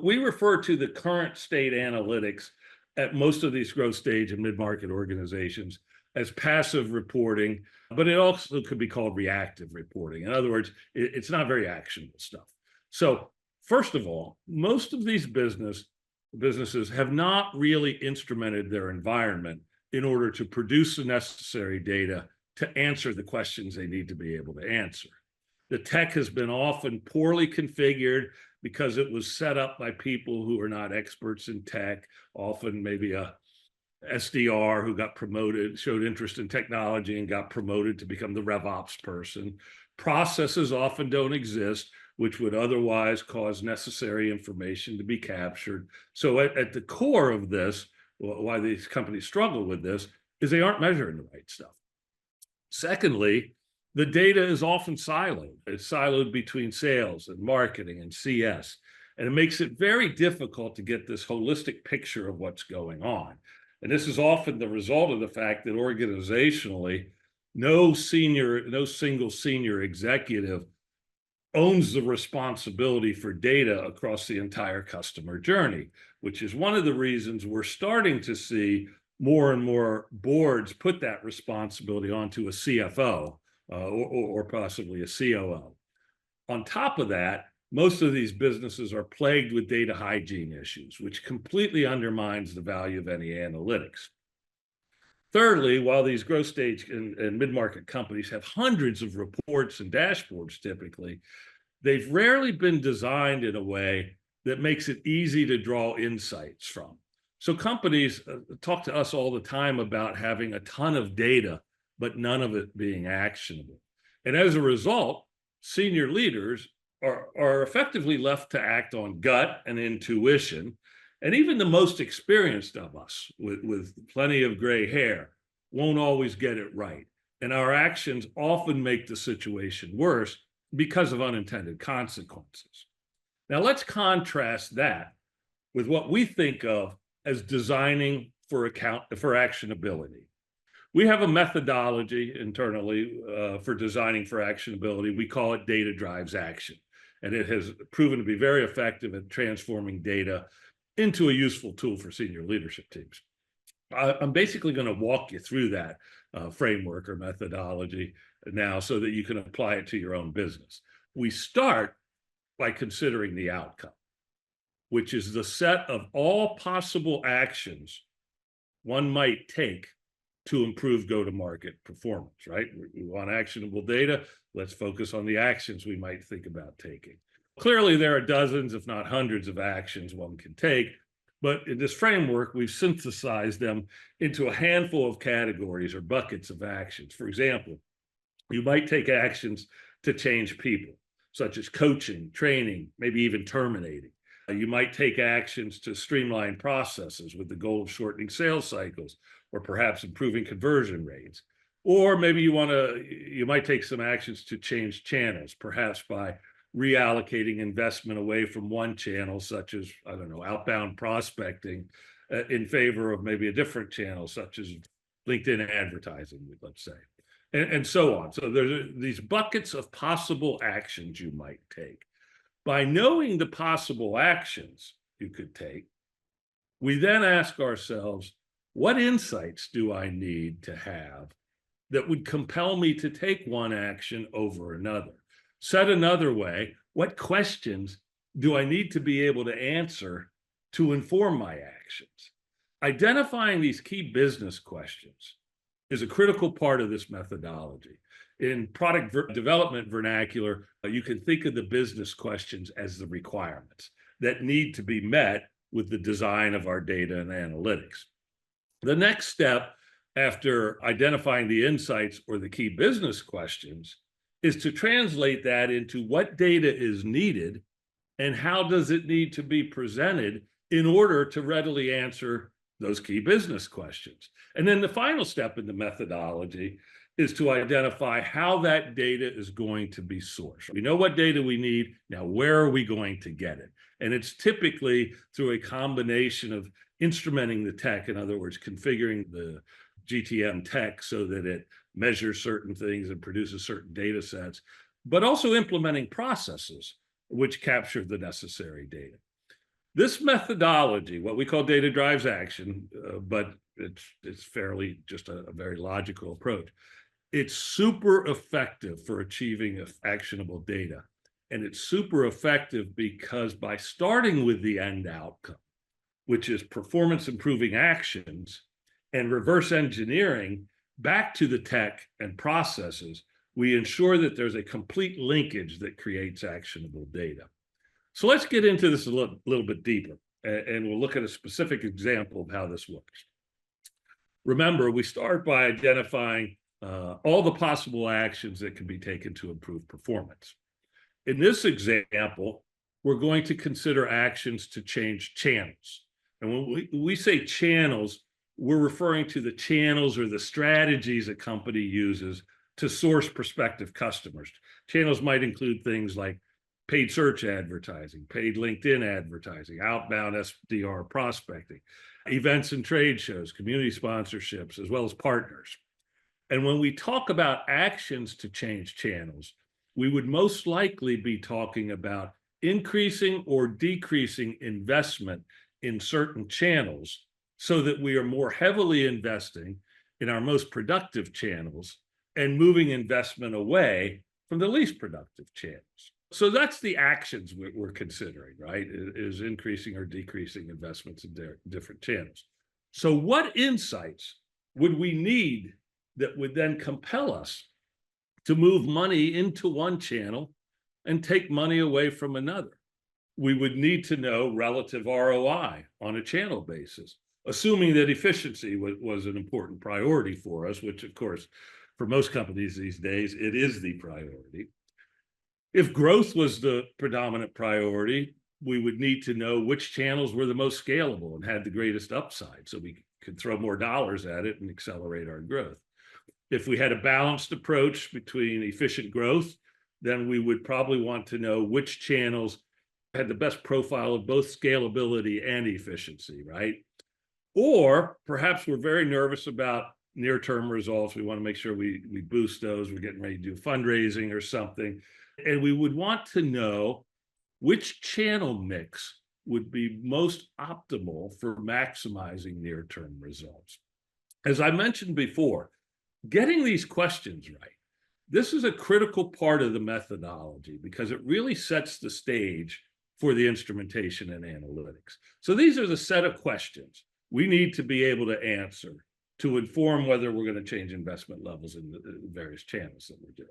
we refer to the current state analytics at most of these growth stage and mid-market organizations as passive reporting, but it also could be called reactive reporting. In other words, it's not very actionable stuff. So first of all, most of these businesses have not really instrumented their environment in order to produce the necessary data to answer the questions they need to be able to answer. The tech has been often poorly configured because it was set up by people who are not experts in tech, often maybe a SDR who got promoted, showed interest in technology and got promoted to become the RevOps person. Processes often don't exist, which would otherwise cause necessary information to be captured. So at the core of this, why these companies struggle with this, is they aren't measuring the right stuff. Secondly, the data is often siloed. It's siloed between sales and marketing and CS, and it makes it very difficult to get this holistic picture of what's going on. And this is often the result of the fact that organizationally, no single senior executive owns the responsibility for data across the entire customer journey, which is one of the reasons we're starting to see more and more boards put that responsibility onto a CFO or possibly a COO. On top of that, most of these businesses are plagued with data hygiene issues, which completely undermines the value of any analytics. Thirdly, while these growth stage and mid-market companies have hundreds of reports and dashboards typically, they've rarely been designed in a way that makes it easy to draw insights from. So companies talk to us all the time about having a ton of data, but none of it being actionable. And as a result, senior leaders are effectively left to act on gut and intuition. And even the most experienced of us with plenty of gray hair won't always get it right. And our actions often make the situation worse because of unintended consequences. Now let's contrast that with what we think of as designing for actionability. We have a methodology internally for designing for actionability. We call it data drives action. And it has proven to be very effective at transforming data into a useful tool for senior leadership teams. I'm basically going to walk you through that framework or methodology now so that you can apply it to your own business. We start by considering the outcome, which is the set of all possible actions one might take to improve go-to-market performance, right? We want actionable data. Let's focus on the actions we might think about taking. Clearly, there are dozens, if not hundreds of actions one can take, but in this framework, we've synthesized them into a handful of categories or buckets of actions. For example, you might take actions to change people, such as coaching, training, maybe even terminating. You might take actions to streamline processes with the goal of shortening sales cycles, or perhaps improving conversion rates. Or maybe you might take some actions to change channels, perhaps by reallocating investment away from one channel, such as, I don't know, outbound prospecting, in favor of maybe a different channel, such as LinkedIn advertising, let's say, and so on. So there's these buckets of possible actions you might take. By knowing the possible actions you could take, we then ask ourselves, what insights do I need to have that would compel me to take one action over another? Said another way, what questions do I need to be able to answer to inform my actions? Identifying these key business questions is a critical part of this methodology. In product development vernacular, you can think of the business questions as the requirements that need to be met with the design of our data and analytics. The next step after identifying the insights or the key business questions is to translate that into what data is needed and how does it need to be presented in order to readily answer those key business questions. And then the final step in the methodology is to identify how that data is going to be sourced. We know what data we need. Now, where are we going to get it? And it's typically through a combination of instrumenting the tech, in other words, configuring the GTM tech so that it measures certain things and produces certain data sets, but also implementing processes which capture the necessary data. This methodology, what we call data drives action, but it's fairly just a very logical approach. It's super effective for achieving actionable data. And it's super effective because by starting with the end outcome, which is performance improving actions, and reverse engineering back to the tech and processes, we ensure that there's a complete linkage that creates actionable data. So let's get into this a little bit deeper, and we'll look at a specific example of how this works. Remember, we start by identifying all the possible actions that can be taken to improve performance. In this example, we're going to consider actions to change channels. And when we say channels, we're referring to the channels or the strategies a company uses to source prospective customers. Channels might include things like paid search advertising, paid LinkedIn advertising, outbound SDR prospecting, events and trade shows, community sponsorships, as well as partners. And when we talk about actions to change channels, we would most likely be talking about increasing or decreasing investment in certain channels so that we are more heavily investing in our most productive channels and moving investment away from the least productive channels. So that's the actions we're considering, right? Is increasing or decreasing investments in different channels. So what insights would we need that would then compel us to move money into one channel and take money away from another? We would need to know relative ROI on a channel basis, assuming that efficiency was an important priority for us, which of course, for most companies these days, it is the priority. If growth was the predominant priority, we would need to know which channels were the most scalable and had the greatest upside so we could throw more dollars at it and accelerate our growth. If we had a balanced approach between efficient growth, then we would probably want to know which channels had the best profile of both scalability and efficiency, right? Or perhaps we're very nervous about near-term results. We want to make sure we boost those. We're getting ready to do fundraising or something. And we would want to know which channel mix would be most optimal for maximizing near-term results. As I mentioned before, getting these questions right, this is a critical part of the methodology because it really sets the stage for the instrumentation and analytics. So these are the set of questions we need to be able to answer to inform whether we're going to change investment levels in the various channels that we're doing.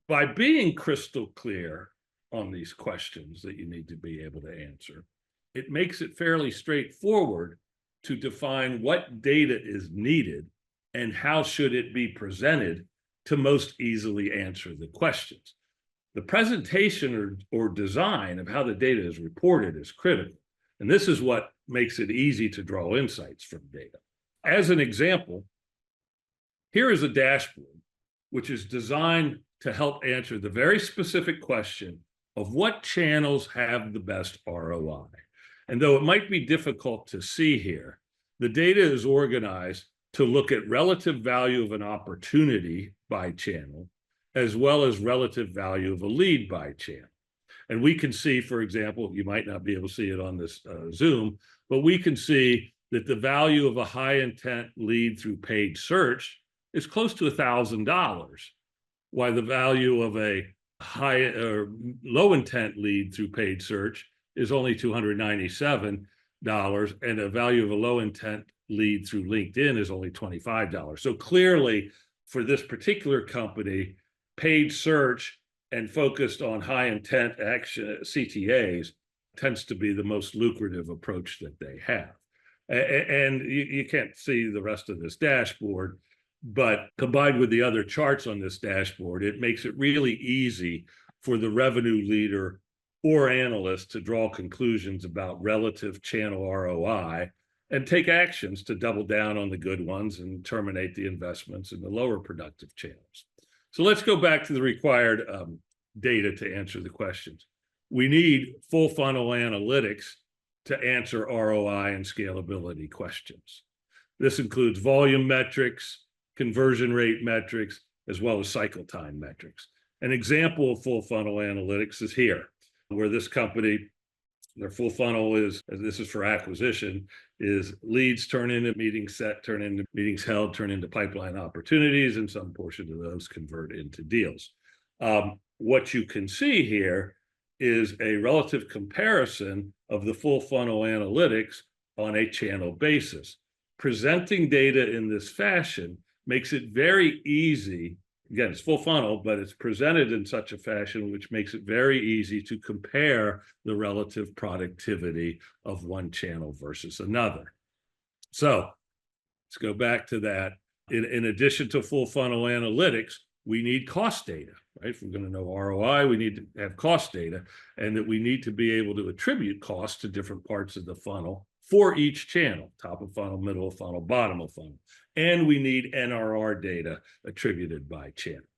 By being crystal clear on these questions that you need to be able to answer, it makes it fairly straightforward to define what data is needed and how should it be presented to most easily answer the questions. The presentation or design of how the data is reported is critical. And this is what makes it easy to draw insights from data. As an example, here is a dashboard, which is designed to help answer the very specific question of what channels have the best ROI. And though it might be difficult to see here, the data is organized to look at relative value of an opportunity by channel, as well as relative value of a lead by channel. And we can see, for example, you might not be able to see it on this Zoom, but we can see that the value of a high intent lead through paid search is close to $1,000, while the value of a high or low intent lead through paid search is only $297, and the value of a low intent lead through LinkedIn is only $25. So clearly, for this particular company, paid search and focused on high intent action CTAs tends to be the most lucrative approach that they have. And you can't see the rest of this dashboard, but combined with the other charts on this dashboard, it makes it really easy for the revenue leader or analyst to draw conclusions about relative channel ROI and take actions to double down on the good ones and terminate the investments in the lower productive channels. So let's go back to the required data to answer the questions. We need full funnel analytics to answer ROI and scalability questions. This includes volume metrics, conversion rate metrics, as well as cycle time metrics. An example of full funnel analytics is here, where this company, their full funnel is, this is for acquisition, is leads turn into meetings set, turn into meetings held, turn into pipeline opportunities, and some portion of those convert into deals. What you can see here is a relative comparison of the full funnel analytics on a channel basis. Presenting data in this fashion makes it very easy. Again, it's full funnel, but it's presented in such a fashion which makes it very easy to compare the relative productivity of one channel versus another. So let's go back to that. In addition to full funnel analytics, we need cost data, right? If we're going to know ROI, we need to have cost data, and that we need to be able to attribute costs to different parts of the funnel for each channel, top of funnel, middle of funnel, bottom of funnel. And we need NRR data attributed by channel.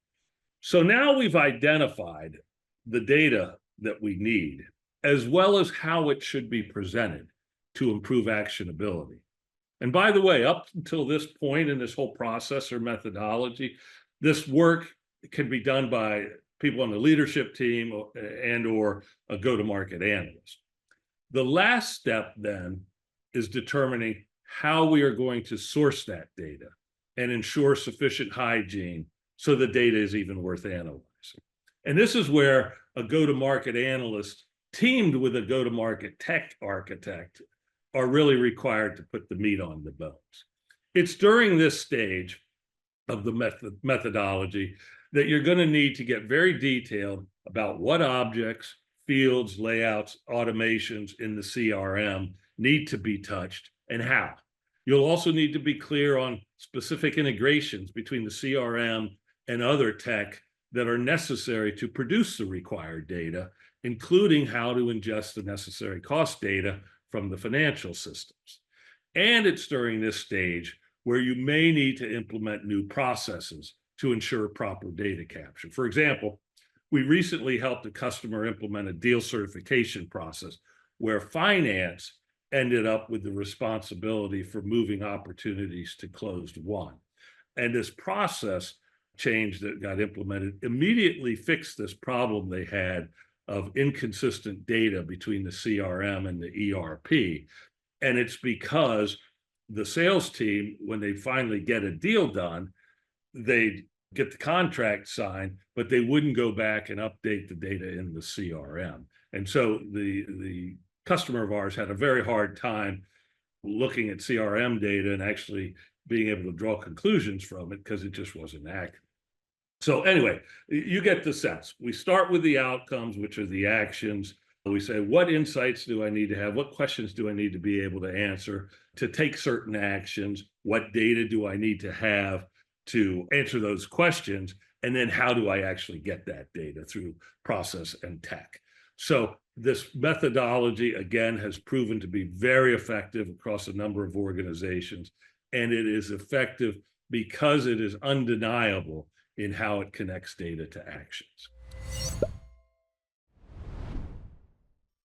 So now we've identified the data that we need, as well as how it should be presented to improve actionability. And by the way, up until this point in this whole process or methodology, this work can be done by people on the leadership team and or a go-to-market analyst. The last step then is determining how we are going to source that data and ensure sufficient hygiene so the data is even worth analyzing. And this is where a go-to-market analyst teamed with a go-to-market tech architect are really required to put the meat on the bones. It's during this stage of the methodology that you're going to need to get very detailed about what objects, fields, layouts, automations in the CRM need to be touched and how. You'll also need to be clear on specific integrations between the CRM and other tech that are necessary to produce the required data, including how to ingest the necessary cost data from the financial systems. And it's during this stage where you may need to implement new processes to ensure proper data capture. For example, we recently helped a customer implement a deal certification process where finance ended up with the responsibility for moving opportunities to closed won. And this process change that got implemented immediately fixed this problem they had of inconsistent data between the CRM and the ERP. And it's because the sales team, when they finally get a deal done, they get the contract signed, but they wouldn't go back and update the data in the CRM. And so the customer of ours had a very hard time looking at CRM data and actually being able to draw conclusions from it because it just wasn't accurate. So anyway, you get the sense. We start with the outcomes, which are the actions. We say, what insights do I need to have? What questions do I need to be able to answer to take certain actions? What data do I need to have to answer those questions? And then how do I actually get that data through process and tech? So this methodology, again, has proven to be very effective across a number of organizations. And it is effective because it is undeniable in how it connects data to actions.